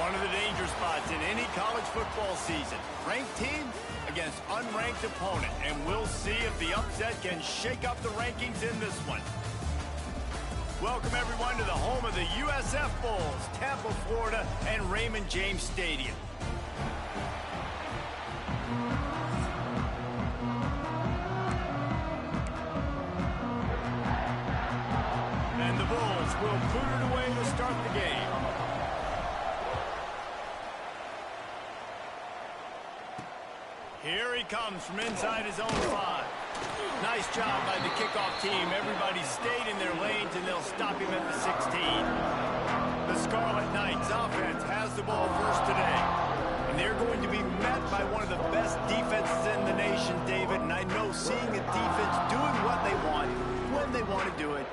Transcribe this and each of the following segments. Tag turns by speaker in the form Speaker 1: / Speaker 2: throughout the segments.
Speaker 1: One of the danger spots in any college football season. Ranked team against unranked opponent. And we'll see if the upset can shake up the rankings in this one. Welcome, everyone, to the home of the USF Bulls, Tampa, Florida, and Raymond James Stadium. And the Bulls will boot it away to start the game. Here he comes from inside his own 5. Nice job by the kickoff team. Everybody stayed in their lanes, and they'll stop him at the 16. The Scarlet Knights offense has the ball first today. And they're going to be met by one of the best defenses in the nation, David. And I know seeing a defense doing what they want, when they want to do it,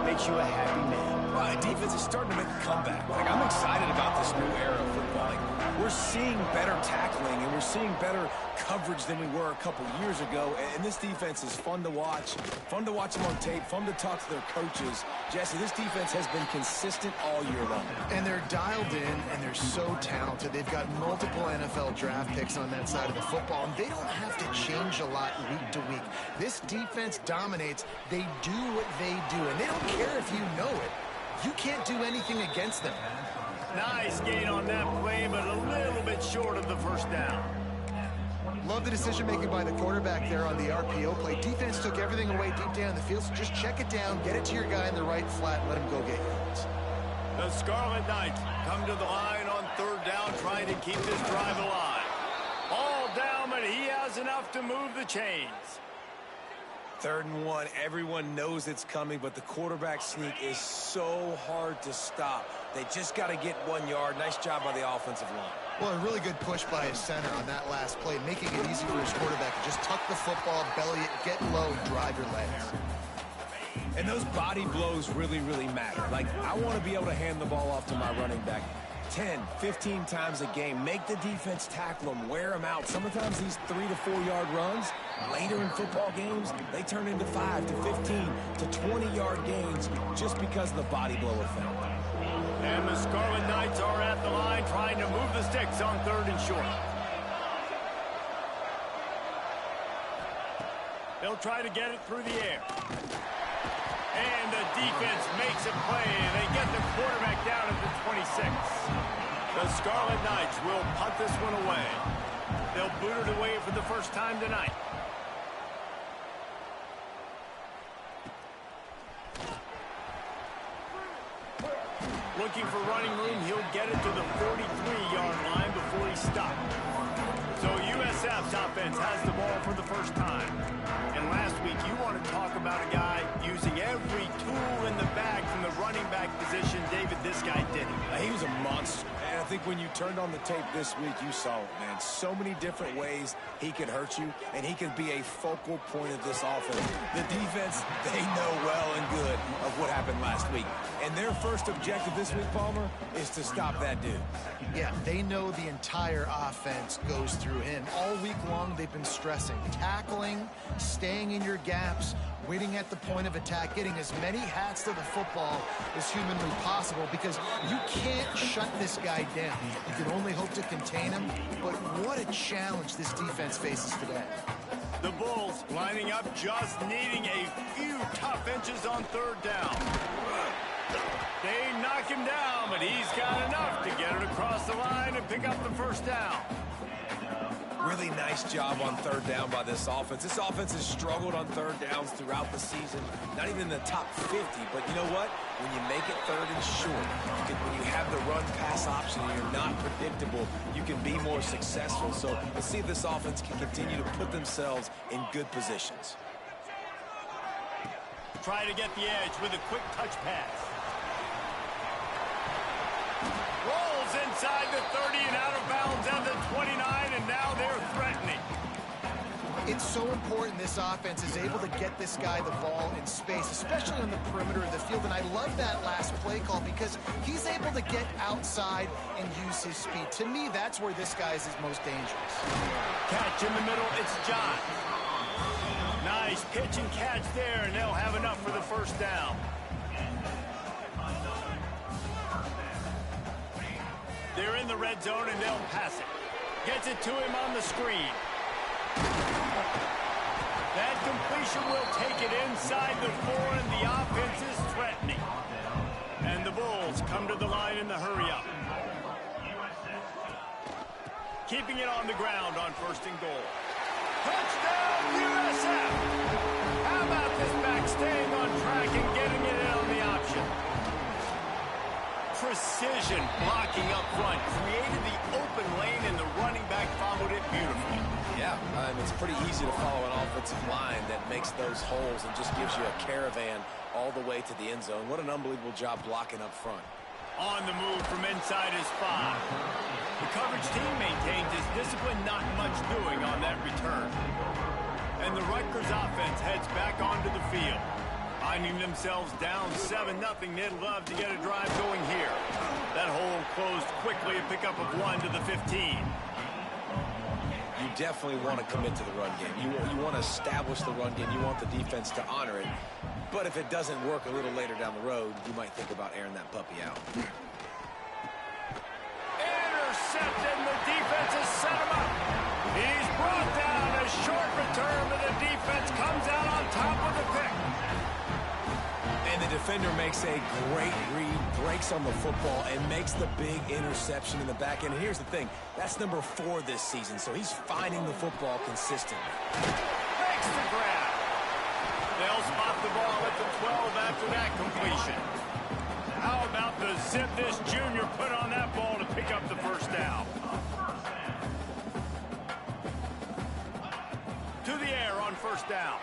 Speaker 1: makes you a happy man.
Speaker 2: Well, defense is starting to make a comeback. I'm excited about this new era of football. We're seeing better tackling, and we're seeing better coverage than we were a couple years ago. And this defense is fun to watch them on tape, fun to talk to their coaches. Jesse, this defense has been consistent all year long.
Speaker 3: And they're dialed in, and they're so talented. They've got multiple NFL draft picks on that side of the football, and they don't have to change a lot week to week. This defense dominates. They do what they do, and they don't care if you know it. You can't do anything against them.
Speaker 1: Nice gain on that play, but a little bit short of the first down.
Speaker 3: Love the decision-making by the quarterback there on the RPO play. Defense took everything away deep down the field, so just check it down, get it to your guy in the right flat, let him go get yards.
Speaker 1: The Scarlet Knights come to the line on third down, trying to keep this drive alive. All down, but he has enough to move the chains.
Speaker 2: 3rd and 1, everyone knows it's coming, but the quarterback sneak is so hard to stop. They just got to get 1 yard. Nice job by the offensive line.
Speaker 3: Well, a really good push by his center on that last play, making it easy for his quarterback to just tuck the football, belly it, get low, and drive your legs.
Speaker 2: And those body blows really, really matter. I want to be able to hand the ball off to my running back 10, 15 times a game. Make the defense tackle them, wear them out. Sometimes these 3 to 4 yard runs, later in football games, they turn into 5 to 15 to 20 yard gains just because of the body blow effect.
Speaker 1: And the Scarlet Knights are at the line trying to move the sticks on 3rd and short. They'll try to get it through the air. And the defense makes a play, and they get the quarterback down at the 26. The Scarlet Knights will punt this one away. They'll boot it away for the first time tonight. Looking for running room, he'll get it to the 43-yard line before he stopped. So USF's offense has the ball for the first time. And last week, you want to talk about a guy using every tool in the bag from the running back position. David, this guy did it.
Speaker 2: He was a monster. And I think when you turned on the tape this week, you saw it, man. So many different ways he could hurt you, and he could be a focal point of this offense. The defense, they know well and good of what happened last week. And their first objective this week, Palmer, is to stop that dude.
Speaker 3: Yeah, they know the entire offense goes through him. All week long, they've been stressing tackling, staying in your gaps, waiting at the point of attack, getting as many hats to the football as humanly possible, because you can't shut this guy down. You can only hope to contain him, but what a challenge this defense faces today.
Speaker 1: The Bulls lining up, just needing a few tough inches on 3rd down. They knock him down, but he's got enough to get it across the line and pick up the first down.
Speaker 2: Really nice job on 3rd down by this offense. This offense has struggled on 3rd downs throughout the season. Not even in the top 50, but you know what? When you make it 3rd and short, when you have the run-pass option and you're not predictable, you can be more successful. So let's see if this offense can continue to put themselves in good positions.
Speaker 1: Try to get the edge with a quick touch pass. Rolls inside the 30 and out of bounds at the 29, and now they're threatening.
Speaker 3: It's so important this offense is able to get this guy the ball in space, especially on the perimeter of the field. And I love that last play call because he's able to get outside and use his speed. To me, that's where this guy is most dangerous.
Speaker 1: Catch in the middle, it's John. Nice pitch and catch there, and they'll have enough for the first down. They're in the red zone, and they'll pass it. Gets it to him on the screen. That completion will take it inside the 4, and the offense is threatening. And the Bulls come to the line in the hurry-up. Keeping it on the ground on 1st and goal. Touchdown, USF! How about this back staying on track and getting it in on the option? Precision blocking up front created the open lane, and the running back followed it beautifully.
Speaker 2: Yeah, it's pretty easy to follow an offensive line that makes those holes and just gives you a caravan all the way to the end zone. What an unbelievable job blocking up front.
Speaker 1: On the move from inside his 5. The coverage team maintains his discipline, not much doing on that return. And the Rutgers offense heads back onto the field. Finding themselves down 7-0, they'd love to get a drive going here. That hole closed quickly, a pickup of 1 to the 15.
Speaker 2: You definitely want to commit to the run game. You want to establish the run game. You want the defense to honor it. But if it doesn't work a little later down the road, you might think about airing that puppy out.
Speaker 1: Intercepted, and the defense has set him up. He's brought down. A short return, but the defense comes out on top of the pick.
Speaker 2: And the defender makes a great read, breaks on the football, and makes the big interception in the back end. And here's the thing, that's number 4 this season, so he's finding the football consistently.
Speaker 1: Makes the grab. They'll spot the ball at the 12 after that completion. How about the zip this junior put on that ball to pick up the 1st down? To the air on 1st down.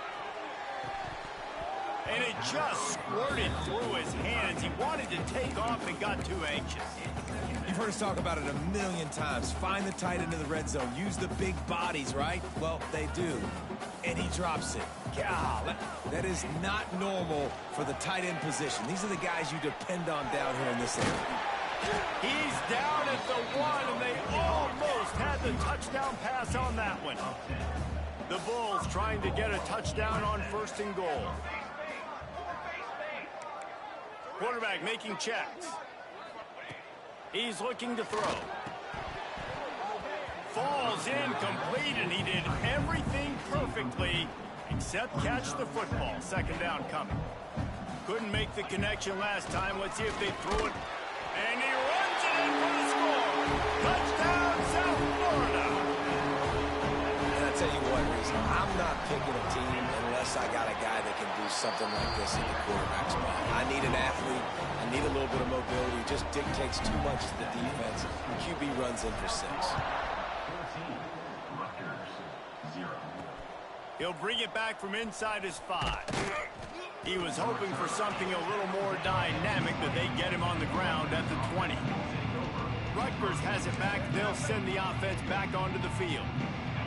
Speaker 1: And it just squirted through his hands. He wanted to take off and got too anxious.
Speaker 2: You've heard us talk about it a million times. Find the tight end of the red zone. Use the big bodies, right? Well, they do. And he drops it. God, that is not normal for the tight end position. These are the guys you depend on down here in this area.
Speaker 1: He's down at the 1, and they almost had the touchdown pass on that one. The Bulls trying to get a touchdown on 1st and goal. Quarterback making checks. He's looking to throw. Falls incomplete, and he did everything perfectly except catch the football. 2nd down coming. Couldn't make the connection last time. Let's see if they throw it. And he runs it in for the score. Touchdown, South Florida.
Speaker 2: And I tell you what, Reese, I'm not picking a team unless I got a guy that can do something like this in the quarterback spot. I need an athlete. I need a little bit of mobility. It just dictates too much to the defense. QB runs in for 6.
Speaker 1: He'll bring it back from inside his 5. He was hoping for something a little more dynamic, but they get him on the ground at the 20. Rutgers has it back. They'll send the offense back onto the field.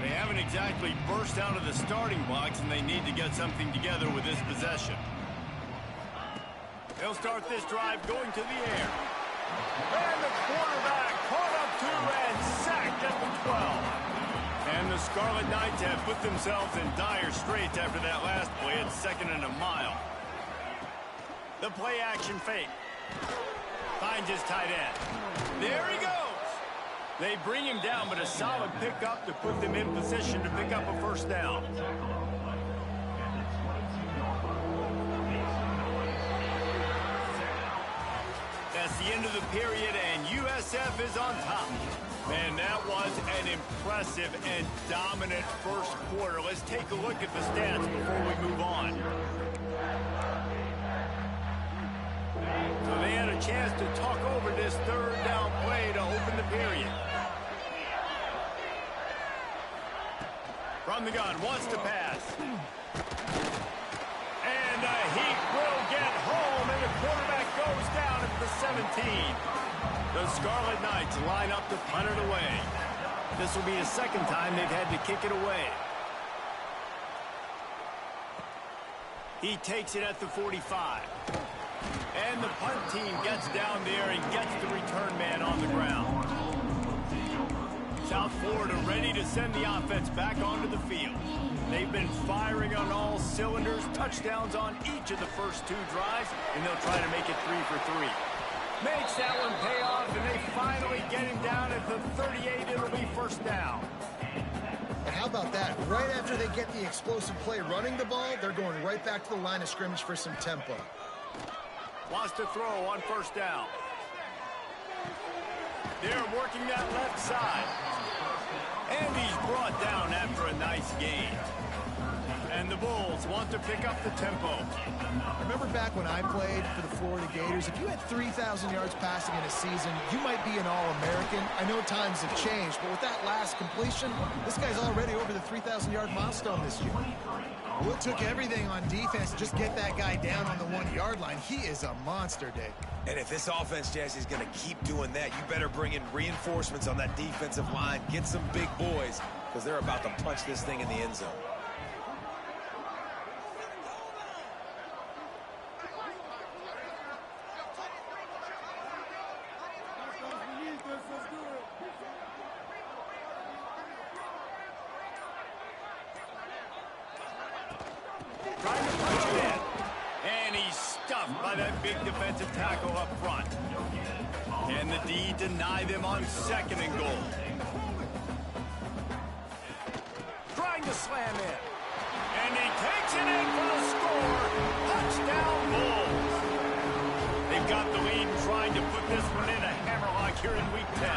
Speaker 1: They haven't exactly burst out of the starting blocks, and they need to get something together with this possession. They'll start this drive going to the air. And the quarterback caught up to and sacked at the 12. And the Scarlet Knights have put themselves in dire straits after that last play at 2nd and a mile. The play action fake. Finds his tight end. There he goes. They bring him down, but a solid pickup to put them in position to pick up a 1st down. That's the end of the period, and USF is on top. Man, that was an impressive and dominant 1st quarter. Let's take a look at the stats before we move on. So they had a chance to talk over this 3rd down play to open the period. From the gun, wants to pass. And he will get home, and the quarterback goes down at the 17. The Scarlet Knights line up to punt it away. This will be the 2nd time they've had to kick it away. He takes it at the 45. And the punt team gets down there and gets the return man on the ground. South Florida ready to send the offense back onto the field. They've been firing on all cylinders, touchdowns on each of the first 2 drives, and they'll try to make it 3 for 3. Makes that one pay off, and they finally get him down at the 38. It'll be first down.
Speaker 3: And how about that? Right after they get the explosive play running the ball, they're going right back to the line of scrimmage for some tempo.
Speaker 1: Wants to throw on first down. They're working that left side. And he's brought down after a nice gain. And the Bulls want to pick up the tempo.
Speaker 3: Remember back when I played for the Florida Gators, if you had 3,000 yards passing in a season, you might be an All-American. I know times have changed, but with that last completion, this guy's already over the 3,000-yard milestone this year. Well, it took everything on defense to just get that guy down on the 1-yard line. He is a monster, Dave.
Speaker 2: And if this offense, Jesse, is going to keep doing that, you better bring in reinforcements on that defensive line. Get some big boys, because they're about to punch this thing in the end zone.
Speaker 1: Trying to punch it in. And he's stuffed by that big defensive tackle up front. Can the D deny them on 2nd and goal? Trying to slam in. And he takes it in for the score. Touchdown, Bulls. They've got the lead and trying to put this one in a hammerlock here in Week 10.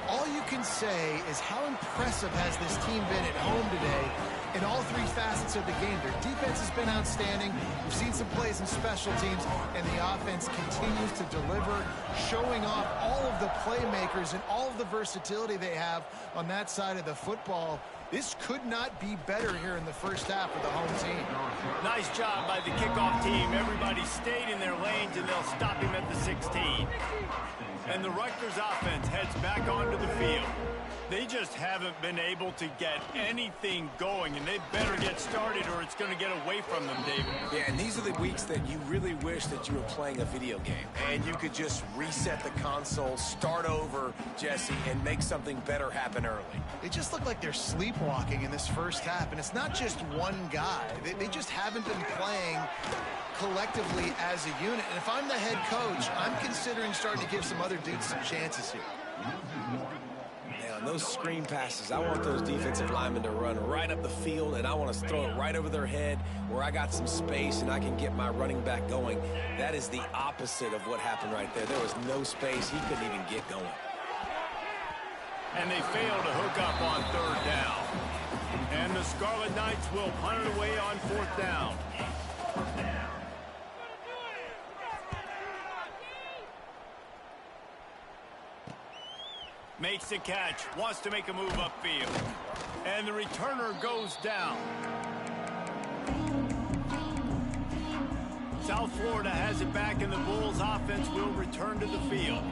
Speaker 3: All you can say is how impressive has this team been at home today in all 3 facets of the game. Their defense has been outstanding. We've seen some plays in special teams, and the offense continues to deliver, showing off all of the playmakers and all of the versatility they have on that side of the football. This could not be better here in the first half of the home team.
Speaker 1: Nice job by the kickoff team. Everybody stayed in their lanes, and they'll stop him at the 16. And the Rutgers offense heads back onto the field. They just haven't been able to get anything going, and they better get started or it's going to get away from them, David.
Speaker 2: Yeah, and these are the weeks that you really wish that you were playing a video game, and you could just reset the console, start over, Jesse, and make something better happen early.
Speaker 3: They just look like they're sleepwalking in this first half, and it's not just one guy. They just haven't been playing collectively as a unit. And if I'm the head coach, I'm considering starting to give some other dudes some chances here.
Speaker 2: Now, on those screen passes, I want those defensive linemen to run right up the field, and I want to throw it right over their head where I got some space and I can get my running back going. That is the opposite of what happened right there. There was no space. He couldn't even get going.
Speaker 1: And they fail to hook up on 3rd down. And the Scarlet Knights will punt it away on 4th down. Makes the catch, wants to make a move upfield. And the returner goes down. South Florida has it back, and the Bulls offense will return to the field.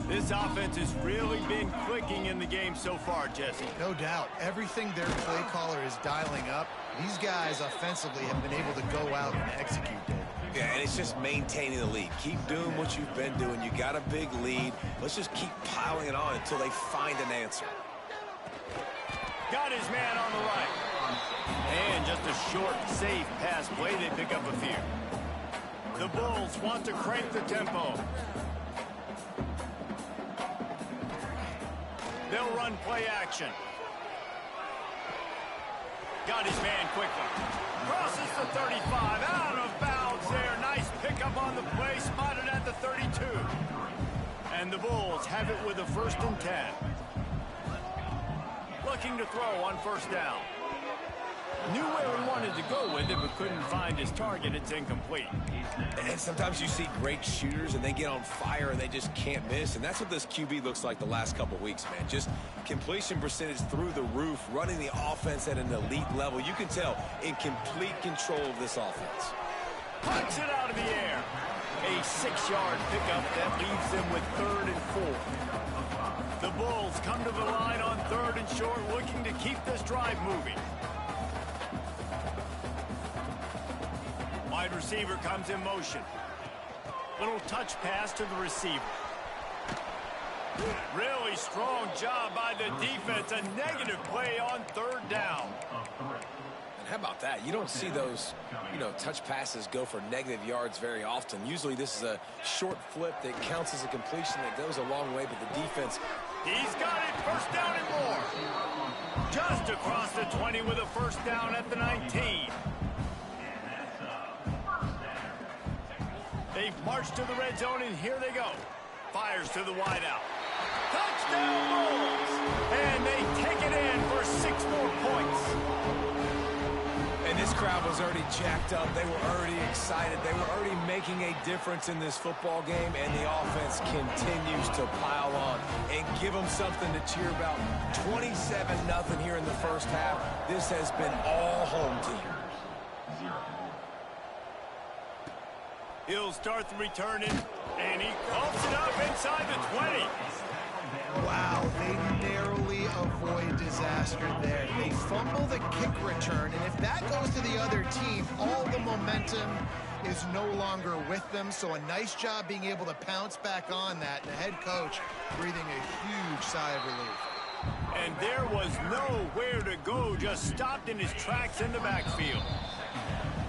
Speaker 1: This offense has really been clicking in the game so far, Jesse.
Speaker 3: No doubt. Everything their play caller is dialing up, these guys offensively have been able to go out and execute it.
Speaker 2: Yeah, and it's just maintaining the lead. Keep doing what you've been doing. You got a big lead. Let's just keep piling it on until they find an answer.
Speaker 1: Got his man on the right. And just a short, safe pass play. They pick up a few. The Bulls want to crank the tempo. They'll run play action. Got his man quickly. Crosses the 35. Out of bounds there. Nice pickup on the play. Spotted at the 32. And the Bulls have it with a 1st and 10. Looking to throw on 1st down. Knew where he wanted to go with it, but couldn't find his target. It's incomplete.
Speaker 2: And sometimes you see great shooters, and they get on fire, and they just can't miss. And that's what this QB looks like the last couple weeks, man. Just completion percentage through the roof, running the offense at an elite level. You can tell in complete control of this offense.
Speaker 1: Punts it out of the air. A 6-yard pickup that leaves them with 3rd and 4. The Bulls come to the line on 3rd and short, looking to keep this drive moving. Wide receiver comes in motion. Little touch pass to the receiver. Really strong job by the defense. A negative play on 3rd down.
Speaker 2: And how about that? You don't see those, touch passes go for negative yards very often. Usually this is a short flip that counts as a completion that goes a long way, but the defense...
Speaker 1: He's got it, first down and more. Just across the 20 with a first down at the 19. They've marched to the red zone, and here they go. Fires to the wideout. Touchdown Bulls! And they take it in for 6 more points.
Speaker 2: And this crowd was already jacked up. They were already excited. They were already making a difference in this football game, and the offense continues to pile on and give them something to cheer about. 27-0 here in the first half. This has been all home team.
Speaker 1: He'll start the return in, and he pumps it up inside the 20.
Speaker 3: Wow, they narrowly avoid disaster there. They fumble the kick return, and if that goes to the other team, all the momentum is no longer with them. So a nice job being able to pounce back on that, and the head coach breathing a huge sigh of relief.
Speaker 1: And there was nowhere to go, just stopped in his tracks in the backfield.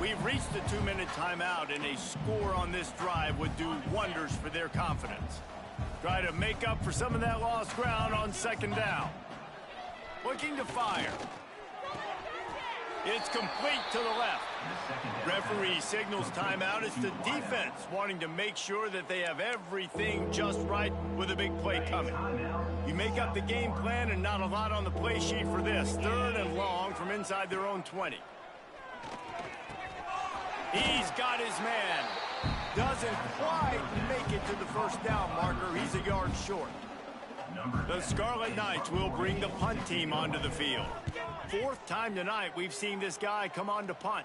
Speaker 1: We've reached the 2-minute timeout, and a score on this drive would do wonders for their confidence. Try to make up for some of that lost ground on second down. Looking to fire. It's complete to the left. Referee signals timeout. It's the defense wanting to make sure that they have everything just right with a big play coming. You make up the game plan and not a lot on the play sheet for this. 3rd and long from inside their own 20. He's got his man. Doesn't quite make it to the first down marker. He's a yard short. The Scarlet Knights will bring the punt team onto the field. 4th time tonight we've seen this guy come on to punt.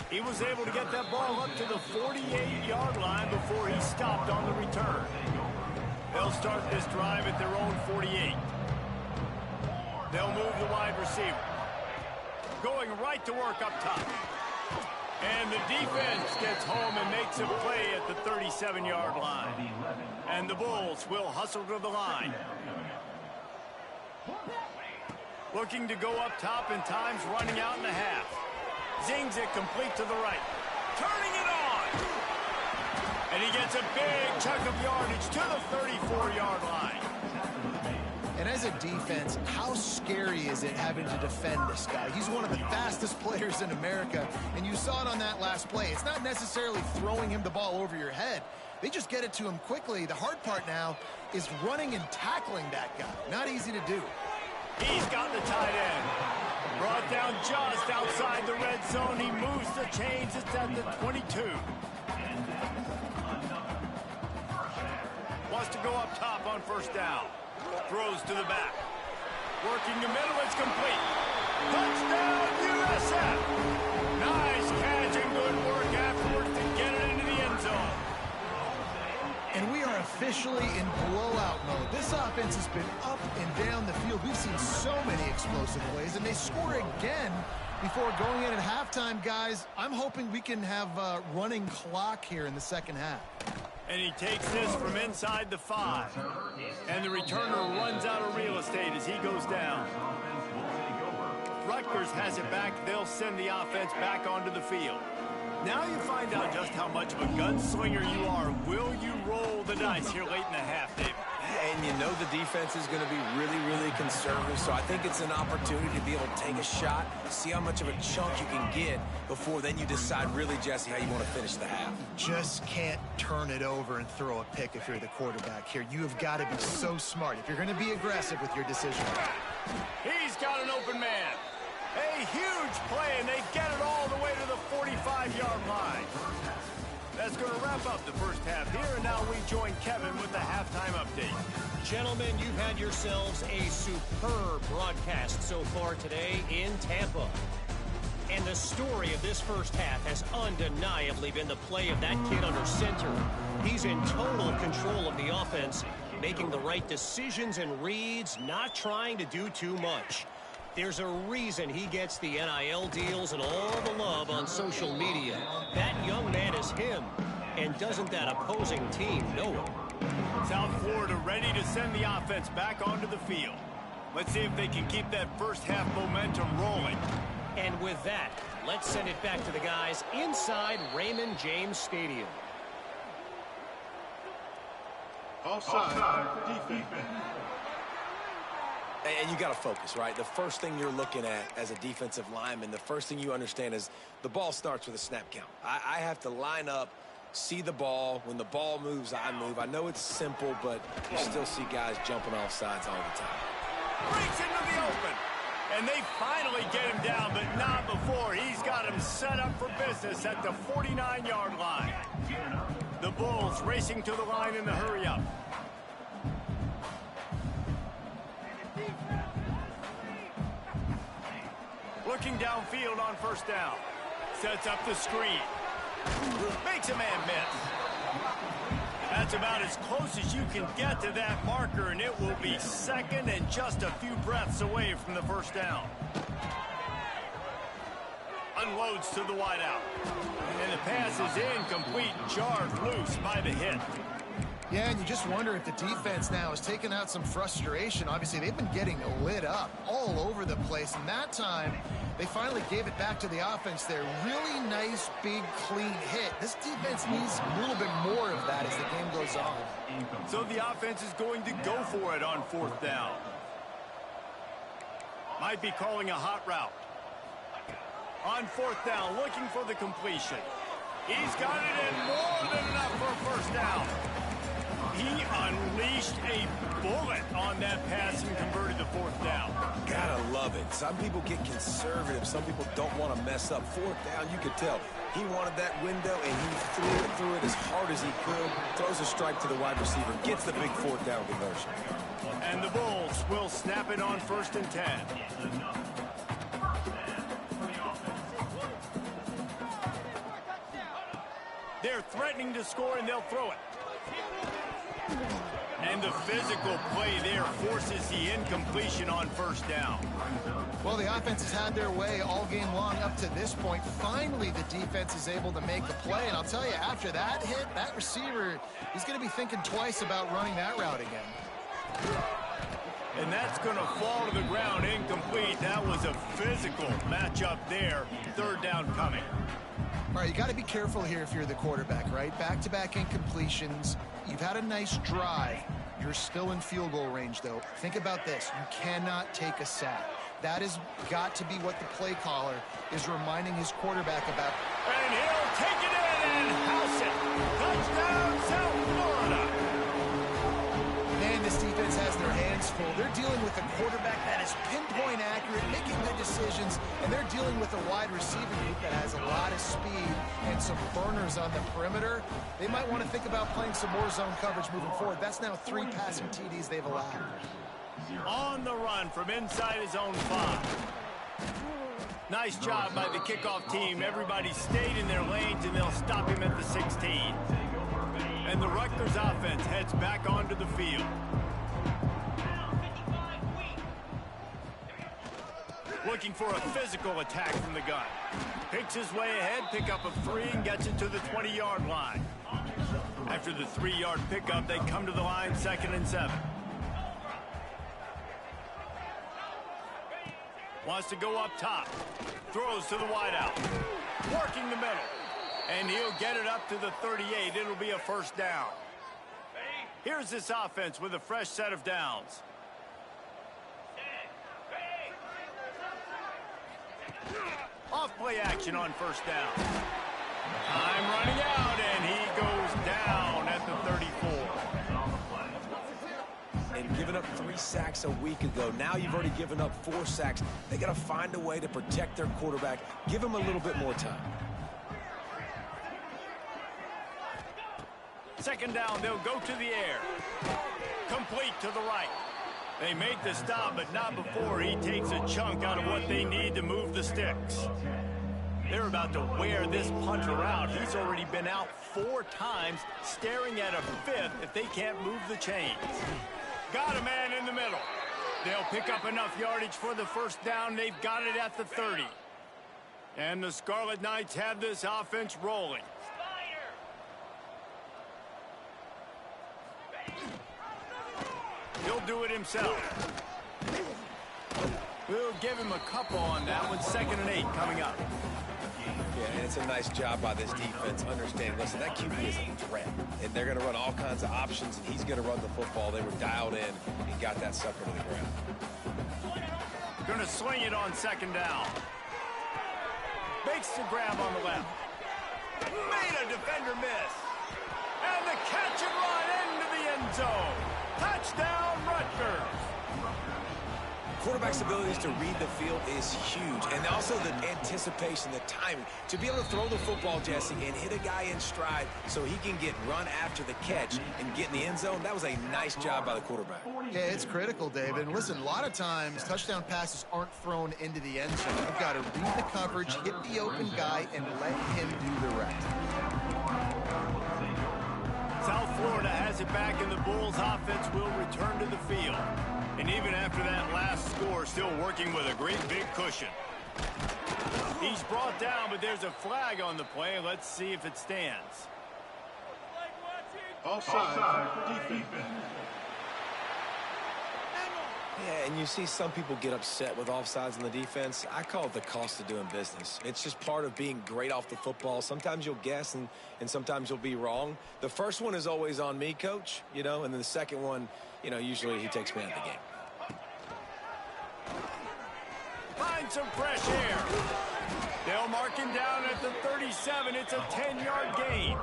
Speaker 1: He was able to get that ball up to the 48-yard line before he stopped on the return. They'll start this drive at their own 48. They'll move the wide receiver. Going right to work up top. And the defense gets home and makes a play at the 37-yard line. And the Bulls will hustle to the line. Looking to go up top, and time's running out in the half. Zings it complete to the right. Turning it on! And he gets a big chunk of yardage to the 34-yard line.
Speaker 3: And as a defense, how scary is it having to defend this guy? He's one of the fastest players in America, and you saw it on that last play. It's not necessarily throwing him the ball over your head. They just get it to him quickly. The hard part now is running and tackling that guy. Not easy to do.
Speaker 1: He's got the tight end. Brought down just outside the red zone. He moves the chains. It's at the 22. Wants to go up top on first down. Throws to the back. Working the middle, it's complete. Touchdown, USF! Nice catch and good work afterwards to get it into the end zone.
Speaker 3: And we are officially in blowout mode. This offense has been up and down the field. We've seen so many explosive plays, and they score again before going in at halftime, guys. I'm hoping we can have a running clock here in the second half.
Speaker 1: And he takes this from inside the 5. And the returner runs out of real estate as he goes down. Rutgers has it back. They'll send the offense back onto the field. Now you find out just how much of a gunslinger you are. Will you roll the dice here late in the half, David?
Speaker 2: And you know the defense is going to be really, really conservative, so I think it's an opportunity to be able to take a shot, see how much of a chunk you can get before then you decide really, Jesse, how you want to finish the half.
Speaker 3: Just can't turn it over and throw a pick if you're the quarterback here. You have got to be so smart if you're going to be aggressive with your decision.
Speaker 1: He's got an open man. A huge play, and they get it all the way to the 45-yard line. That's going to wrap up the first half here, and now we join Kevin with the halftime update.
Speaker 4: Gentlemen, you've had yourselves a superb broadcast so far today in Tampa. And the story of this first half has undeniably been the play of that kid under center. He's in total control of the offense, making the right decisions and reads, not trying to do too much. There's a reason he gets the NIL deals and all the love on social media. That young man is him, and doesn't that opposing team know it?
Speaker 1: South Florida ready to send the offense back onto the field. Let's see if they can keep that first half momentum rolling.
Speaker 4: And with that, let's send it back to the guys inside Raymond James Stadium.
Speaker 5: Offside, defense.
Speaker 2: And you got to focus, right? The first thing you're looking at as a defensive lineman, the first thing you understand is the ball starts with a snap count. I have to line up, see the ball. When the ball moves, I move. I know it's simple, but you still see guys jumping off sides all the time.
Speaker 1: Breaks into the open. And they finally get him down, but not before. He's got him set up for business at the 49-yard line. The Bulls racing to the line in the hurry-up. Looking downfield on first down. Sets up the screen. Makes a man miss. That's about as close as you can get to that marker, and it will be second and just a few breaths away from the first down. Unloads to the wideout. And the pass is incomplete, jarred loose by the hit.
Speaker 3: Yeah, and you just wonder if the defense now is taking out some frustration. Obviously, they've been getting lit up all over the place, and that time they finally gave it back to the offense there. Really nice, big, clean hit. This defense needs a little bit more of that as the game goes on.
Speaker 1: So the offense is going to go for it on fourth down. Might be calling a hot route. On fourth down, looking for the completion. He's got it in, more than enough for a first down. He unleashed a bullet on that pass and converted the fourth down.
Speaker 2: Gotta love it. Some people get conservative. Some people don't want to mess up. Fourth down, you could tell. He wanted that window, and he threw it as hard as he could. Throws a strike to the wide receiver. Gets the big fourth down conversion.
Speaker 1: And the Bulls will snap it on 1st and 10. They're threatening to score, and they'll throw it. And the physical play there forces the incompletion on first down.
Speaker 3: Well, the offense has had their way all game long up to this point. Finally, the defense is able to make the play. And I'll tell you, after that hit, that receiver, he's going to be thinking twice about running that route again.
Speaker 1: And that's going to fall to the ground incomplete. That was a physical matchup there. Third down coming.
Speaker 3: All right, you got to be careful here if you're the quarterback, right? Back-to-back incompletions. You've had a nice drive. You're still in field goal range, though. Think about this. You cannot take a sack. That has got to be what the play caller is reminding his quarterback about.
Speaker 1: And he'll take it in and house it. Touchdown, South Florida.
Speaker 3: Man, this defense has their hands full. They're dealing with a quarterback that is pinpoint accurate, making good decisions, and they're dealing with a wide receiver group that has a lot of speed and some burners on the perimeter. They might want to think about playing some more zone coverage moving forward. That's now 3 passing TDs they've allowed.
Speaker 1: On the run from inside his own 5. Nice job by the kickoff team. Everybody stayed in their lanes, and they'll stop him at the 16. And the Rutgers offense heads back onto the field. Looking for a physical attack from the gun. Picks his way ahead, pick up of 3, and gets it to the 20-yard line. After the 3-yard pickup, they come to the line 2nd and 7. Wants to go up top. Throws to the wideout. Working the middle. And he'll get it up to the 38. It'll be a first down. Here's this offense with a fresh set of downs. Off play action on first down. Time running out, and he goes down at the 34.
Speaker 2: And giving up 3 sacks a week ago. Now you've already given up 4 sacks. They got to find a way to protect their quarterback. Give him a little bit more time.
Speaker 1: 2nd down, they'll go to the air. Complete to the right. They made the stop, but not before he takes a chunk out of what they need to move the sticks. They're about to wear this punter out. He's already been out 4 times, staring at a 5th if they can't move the chains. Got a man in the middle. They'll pick up enough yardage for the first down. They've got it at the 30. And the Scarlet Knights have this offense rolling. He'll do it himself. give him a couple on that one. 2nd and 8 coming up.
Speaker 2: Yeah, and it's a nice job by this defense understanding, listen, that QB is a threat. And they're going to run all kinds of options, and he's going to run the football. They were dialed in and got that sucker to the ground.
Speaker 1: Going to swing it on 2nd down. Makes the grab on the left. Made a defender miss. And the catch and run into the end zone. Touchdown, Rutgers.
Speaker 2: Quarterback's abilities to read the field is huge, and also the anticipation, the timing. To be able to throw the football, Jesse, and hit a guy in stride so he can get run after the catch and get in the end zone, that was a nice job by the quarterback.
Speaker 3: Yeah, it's critical, David. And listen, a lot of times touchdown passes aren't thrown into the end zone. You've got to read the coverage, hit the open guy, and let him do the rest.
Speaker 1: South Florida has it back, and the Bulls offense will return to the field. And even after that last score, still working with a great big cushion. He's brought down, but there's a flag on the play. Let's see if it stands.
Speaker 5: Offside, defense.
Speaker 2: Yeah, and you see some people get upset with offsides on the defense. I call it the cost of doing business. It's just part of being great off the football. Sometimes you'll guess, and sometimes you'll be wrong. The first one is always on me, Coach, and then the second one, usually he takes me out of the game.
Speaker 1: Find some fresh air. They'll mark him down at the 37. It's a 10-yard gain.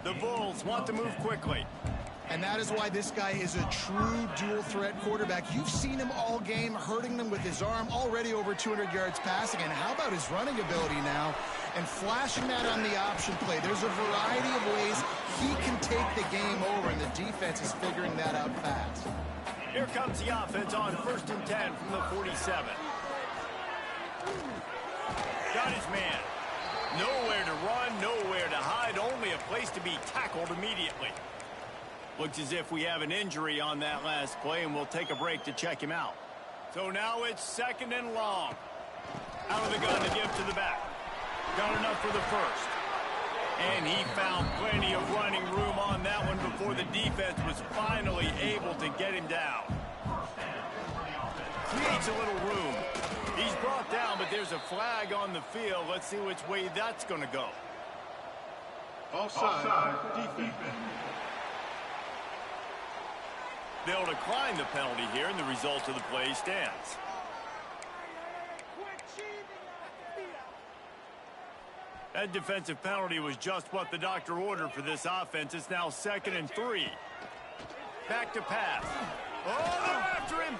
Speaker 1: The Bulls want to move quickly.
Speaker 3: And that is why this guy is a true dual-threat quarterback. You've seen him all game, hurting them with his arm, already over 200 yards passing. And how about his running ability now? And flashing that on the option play. There's a variety of ways he can take the game over, and the defense is figuring that out fast.
Speaker 1: Here comes the offense on 1st and 10 from the 47. Got his man. Nowhere to run, nowhere to hide, only a place to be tackled immediately. Looks as if we have an injury on that last play, and we'll take a break to check him out. So now it's 2nd and long. Out of the gun to give to the back. Got enough for the first. And he found plenty of running room on that one before the defense was finally able to get him down. Creates a little room. He's brought down, but there's a flag on the field. Let's see which way that's going to go.
Speaker 5: Offside, defense.
Speaker 1: They'll decline the penalty here, and the result of the play stands. That defensive penalty was just what the doctor ordered for this offense. It's now 2nd and 3. Back to pass. Oh, they're after him.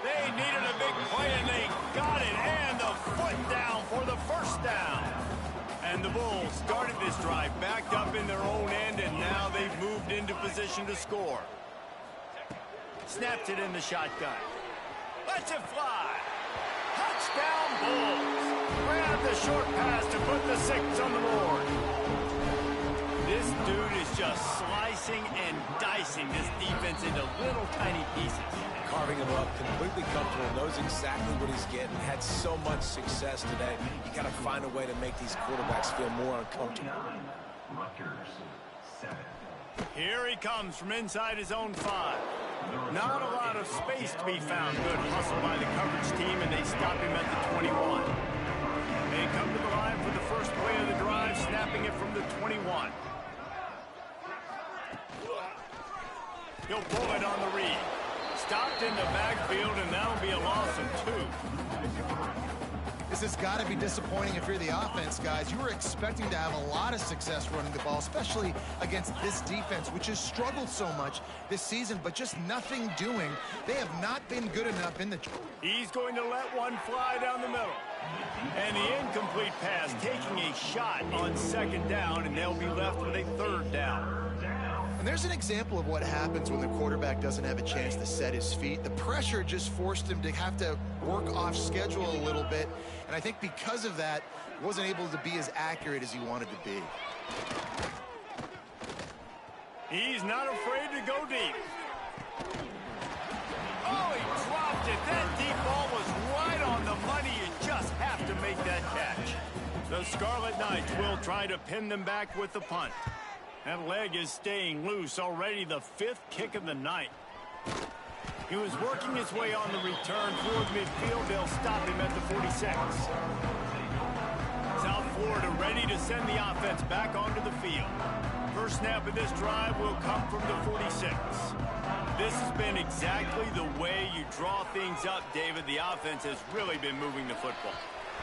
Speaker 1: They needed a big play, and they got it. And the foot down for the first down. And the Bulls started this drive backed up in their own end, and now they've moved into position to score. Snaps it in the shotgun. Lets it fly. Touchdown, Bulls. Grab the short pass to put the 6 on the board. This dude is just slicing and dicing this defense into little tiny pieces.
Speaker 2: Carving him up, completely comfortable, knows exactly what he's getting. Had so much success today. You got to find a way to make these quarterbacks feel more uncomfortable.
Speaker 6: Rutgers 7.
Speaker 1: Here he comes from inside his own 5. Not a lot of space to be found. Good hustle by the coverage team, and they stop him at the 21. They come to the line for the first play of the drive, snapping it from the 21. He'll pull it on the read. Stopped in the backfield, and that'll be a loss of 2.
Speaker 3: This has got to be disappointing if you're the offense, guys. You were expecting to have a lot of success running the ball, especially against this defense, which has struggled so much this season, but just nothing doing. They have not been good enough in the...
Speaker 1: He's going to let one fly down the middle. And the incomplete pass taking a shot on 2nd down, and they'll be left with a 3rd down.
Speaker 3: And there's an example of what happens when the quarterback doesn't have a chance to set his feet. The pressure just forced him to have to work off schedule a little bit. And I think because of that, he wasn't able to be as accurate as he wanted to be.
Speaker 1: He's not afraid to go deep. Oh, he dropped it. That deep ball was right on the money. You just have to make that catch. The Scarlet Knights will try to pin them back with the punt. That leg is staying loose. Already the 5th kick of the night. He was working his way on the return toward midfield. They'll stop him at the 46. South Florida ready to send the offense back onto the field. First snap of this drive will come from the 46. This has been exactly the way you draw things up, David. The offense has really been moving the football.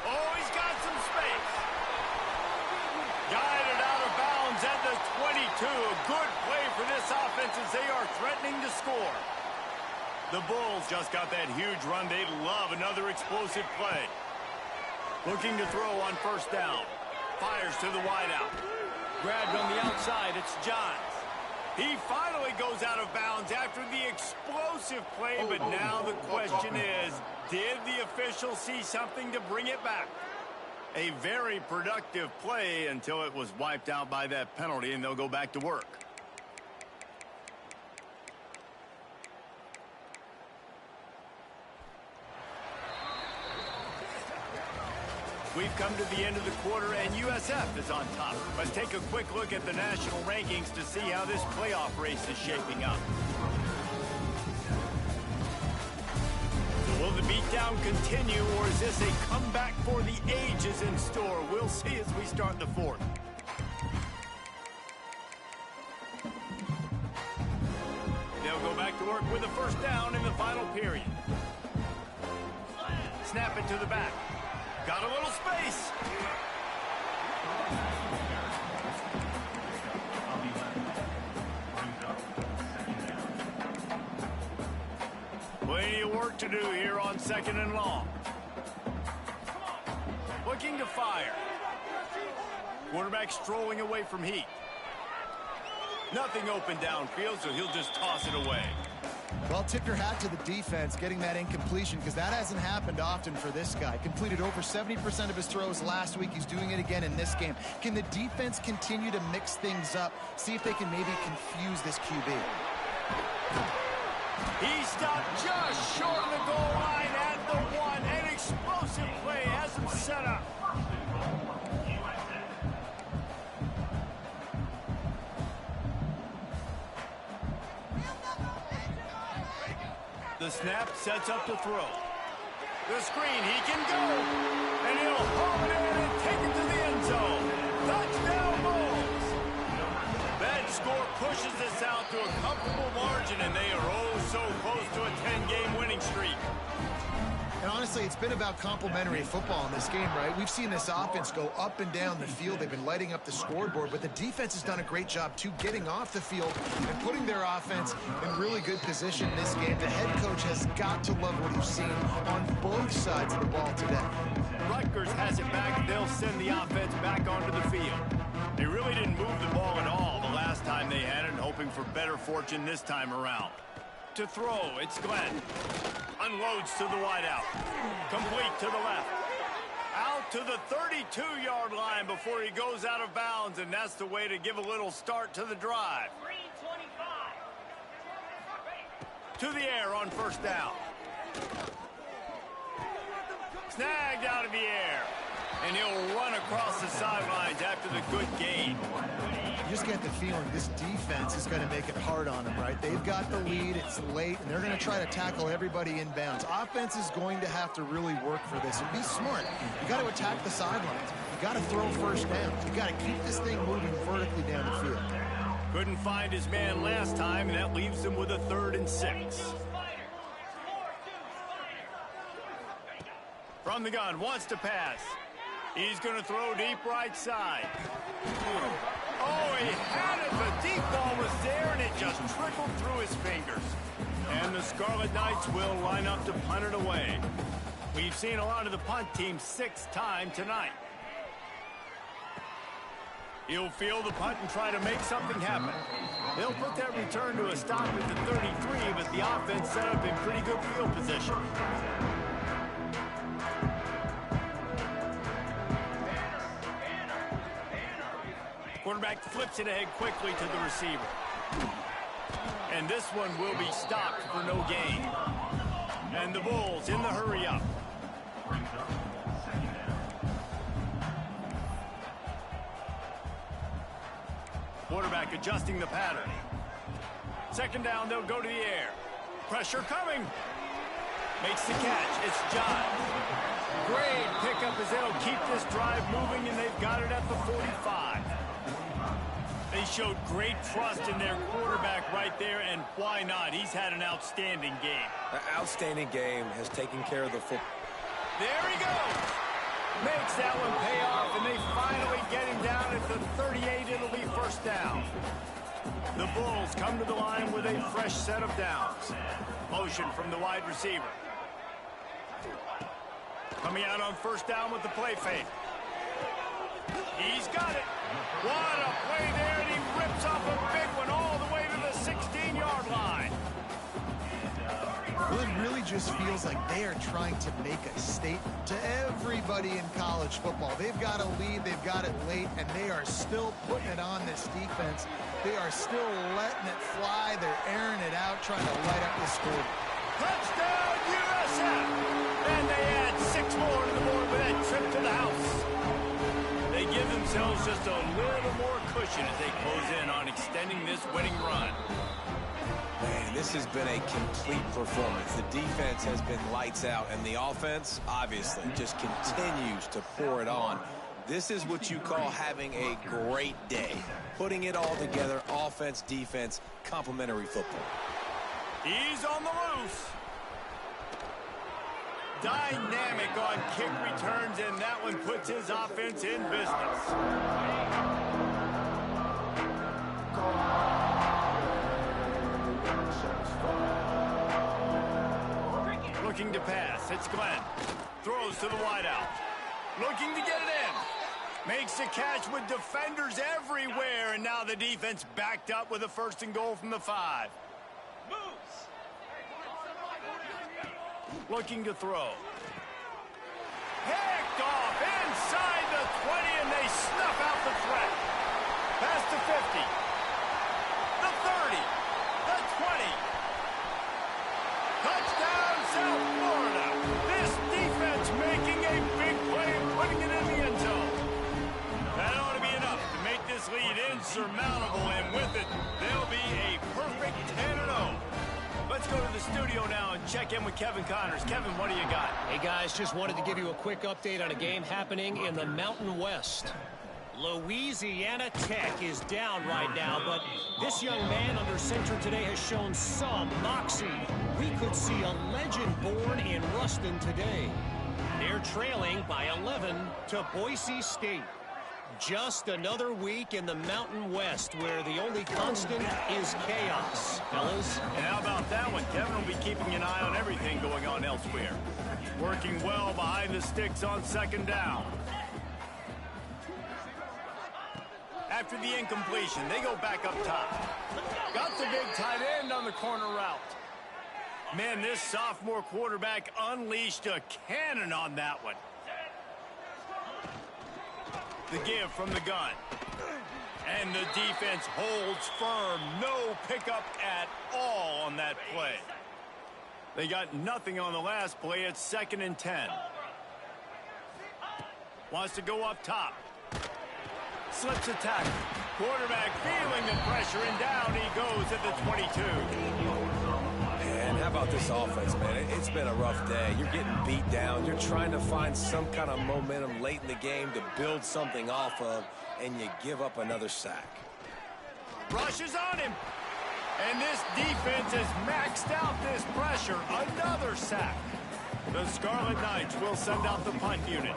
Speaker 1: Oh, he's got some space. Guided out of bounds at the 22. A good play for this offense as they are threatening to score. The Bulls just got that huge run. They'd love another explosive play. Looking to throw on first down. Fires to the wideout. Grabbed on the outside. It's Johns. He finally goes out of bounds after the explosive play, but now the question is, did the official see something to bring it back? A very productive play until it was wiped out by that penalty, and they'll go back to work. We've come to the end of the quarter, and USF is on top. Let's take a quick look at the national rankings to see how this playoff race is shaping up. So will the beatdown continue, or is this a comeback for the ages in store? We'll see as we start the fourth. They'll go back to work with a first down in the final period. Snap it to the back. Got a little space. Plenty of work to do here on second and long. Looking to fire. Quarterback strolling away from heat. Nothing open downfield, so he'll just toss it away.
Speaker 3: Well, tip your hat to the defense getting that incompletion, because that hasn't happened often for this guy. Completed over 70% of his throws last week. He's doing it again in this game. Can the defense continue to mix things up? See if they can maybe confuse this QB.
Speaker 1: He stopped just short of the goal line at the 1. An explosive play has him set up. The snap sets up to throw. The screen, he can go. And he'll haul it in and take it to the end zone. Touchdown, Bulls. That score pushes this out to a comfortable margin, and they are oh so close to a 10-game winning streak.
Speaker 3: And honestly, it's been about complementary football in this game, right? We've seen this offense go up and down the field. They've been lighting up the scoreboard, but the defense has done a great job, too, getting off the field and putting their offense in really good position in this game. The head coach has got to love what he's seen on both sides of the ball today.
Speaker 1: Rutgers has it back. They'll send the offense back onto the field. They really didn't move the ball at all the last time they had it, hoping for better fortune this time around. To throw, it's Glenn. Unloads to the wideout. Complete to the left. Out to the 32-yard line before he goes out of bounds, and that's the way to give a little start to the drive. To the air on first down. Snagged out of the air. And he'll run across the sidelines after the good gain.
Speaker 3: You just get the feeling this defense is going to make it hard on them, right? They've got the lead, it's late, and they're going to try to tackle everybody inbounds. Offense is going to have to really work for this and be smart. You got to attack the sidelines. You got to throw first down. You got to keep this thing moving vertically down the field.
Speaker 1: Couldn't find his man last time, and that leaves him with a 3rd and 6. From the gun, wants to pass. He's going to throw deep right side. Oh, he had it. The deep ball was there, and it just trickled through his fingers. And the Scarlet Knights will line up to punt it away. We've seen a lot of the punt team 6th time tonight. He'll field the punt and try to make something happen. They'll put that return to a stop at the 33, but the offense set up in pretty good field position. Quarterback flips it ahead quickly to the receiver. And this one will be stopped for no gain. And the Bulls in the hurry up. Quarterback adjusting the pattern. Second down, they'll go to the air. Pressure coming. Makes the catch. It's John. Great pickup as they'll keep this drive moving, and they've got it at the 45. They showed great trust in their quarterback right there, and why not? He's had an outstanding game.
Speaker 2: An outstanding game, has taken care of the football.
Speaker 1: There he goes. Makes that one pay off, and they finally get him down at the 38. It'll be first down. The Bulls come to the line with a fresh set of downs. Motion from the wide receiver. Coming out on first down with the play fake. He's got it. What a play there, and he rips off a big one all the way to the 16-yard line.
Speaker 3: Well, it really just feels like they are trying to make a statement to everybody in college football. They've got a lead, they've got it late, and they are still putting it on this defense. They are still letting it fly. They're airing it out, trying to light up the score.
Speaker 1: Touchdown, USF! And they add 6 more to the board with that trip to the house. They give themselves just a little more cushion as they close in on extending this winning run.
Speaker 2: Man, this has been a complete performance. The defense has been lights out, and the offense, obviously, just continues to pour it on. This is what you call having a great day. Putting it all together, offense, defense, complementary football.
Speaker 1: He's on the loose. Dynamic on kick returns, and that one puts his offense in business. Looking to pass. It's Glenn. Throws to the wideout. Looking to get it in. Makes the catch with defenders everywhere, and now the defense backed up with a 1st and goal from the 5. Looking to throw. Picked off inside the 20, and they snuff out the threat. Past the 50. The 30. The 20. Touchdown, South Florida. This defense making a big play and putting it in the end zone. That ought to be enough to make this lead insurmountable, and with it, they'll be a perfect 10-0. Let's go to the studio now and check in with Kevin Connors. Kevin, what do you got?
Speaker 4: Hey, guys, just wanted to give you a quick update on a game happening in the Mountain West. Louisiana Tech is down right now, but this young man under center today has shown some moxie. We could see a legend born in Ruston today. They're trailing by 11 to Boise State. Just another week in the Mountain West where the only constant is chaos, fellas.
Speaker 1: And how about that one? Kevin will be keeping an eye on everything going on elsewhere. Working well behind the sticks on 2nd down. After the incompletion, they go back up top. Got the big tight end on the corner route. Man, this sophomore quarterback unleashed a cannon on that one. The give from the gun. And the defense holds firm. No pickup at all on that play. They got nothing on the last play. It's 2nd and 10. Wants to go up top. Slips a tackle. Quarterback feeling the pressure, and down he goes at the 22.
Speaker 2: And how about this offense, man? It's been a rough day. You're getting beat down. You're trying to find some kind of momentum late in the game to build something off of, and you give up another sack.
Speaker 1: Rushes on him. And this defense has maxed out this pressure. Another sack. The Scarlet Knights will send out the punt unit.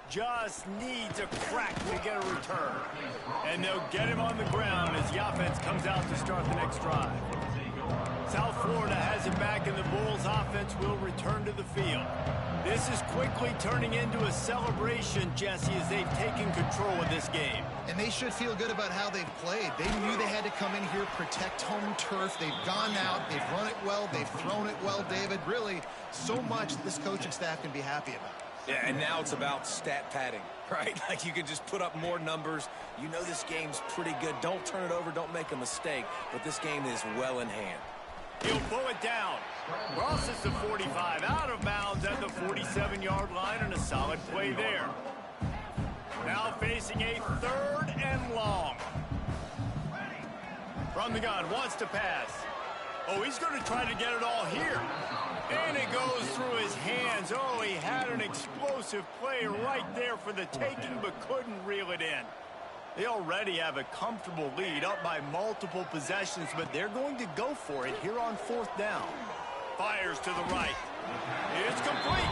Speaker 1: Just needs a crack to get a return. And they'll get him on the ground as the offense comes out to start the next drive. South Florida has it back, and the Bulls offense will return to the field. This is quickly turning into a celebration, Jesse, as they've taken control of this game.
Speaker 3: And they should feel good about how they've played. They knew they had to come in here, protect home turf. They've gone out, they've run it well, they've thrown it well, David. Really, so much that this coaching staff can be happy about.
Speaker 2: Yeah, and now it's about stat padding, right? Like you can just put up more numbers. You know this game's pretty good. Don't turn it over. Don't make a mistake. But this game is well in hand.
Speaker 1: He'll pull it down. Crosses the 45, out of bounds at the 47-yard line, and a solid play there. Now facing a 3rd and long. From the gun, wants to pass. Oh, he's going to try to get it all here. And it goes through his hands. Oh, he had an explosive play right there for the taking, but couldn't reel it in. They already have a comfortable lead, up by multiple possessions, but they're going to go for it here on 4th down. Fires to the right. It's complete.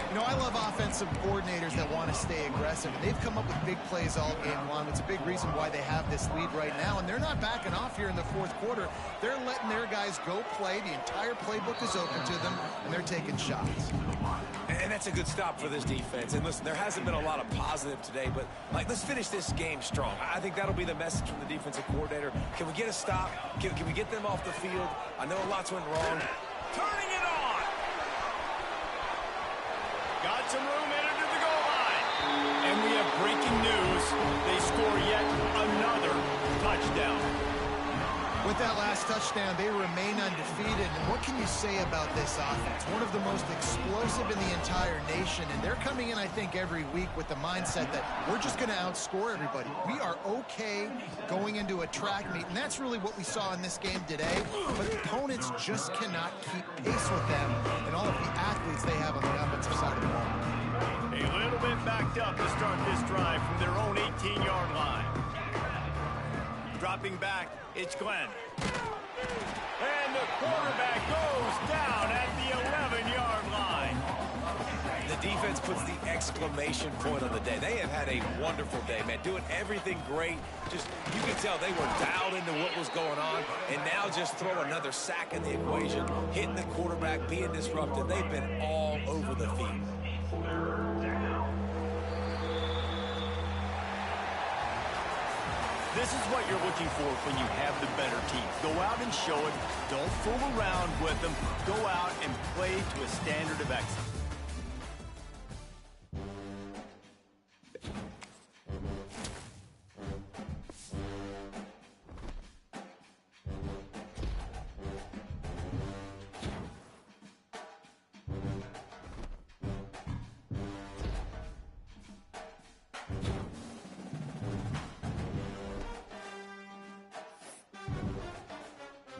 Speaker 3: You know, I love offensive coordinators that want to stay aggressive, and they've come up with big plays all game long. It's a big reason why they have this lead right now, and they're not backing off here in the 4th quarter. They're letting their guys go play. The entire playbook is open to them, and they're taking shots.
Speaker 2: And that's a good stop for this defense. And listen, there hasn't been a lot of positive today, but let's finish this game strong. I think that'll be the message from the defensive coordinator. Can we get a stop? Can we get them off the field? I know lots went wrong.
Speaker 1: Turning it on. Got some room in to the goal line. And we have breaking news. They score yet another touchdown.
Speaker 3: With that last touchdown, they remain undefeated. And what can you say about this offense? One of the most explosive in the entire nation. And they're coming in, I think, every week with the mindset that we're just going to outscore everybody. We are okay going into a track meet. And that's really what we saw in this game today. But opponents just cannot keep pace with them and all of the athletes they have on the offensive side of the ball.
Speaker 1: A little bit backed up to start this drive from their own 18-yard line. Dropping back, it's Glenn. And the quarterback goes down at the 11-yard line.
Speaker 2: The defense puts the exclamation point on the day. They have had a wonderful day, man. Doing everything great. Just, you can tell they were dialed into what was going on. And now just throw another sack in the equation. Hitting the quarterback, being disruptive. They've been all over the field.
Speaker 1: This is what you're looking for when you have the better team. Go out and show it. Don't fool around with them. Go out and play to a standard of excellence.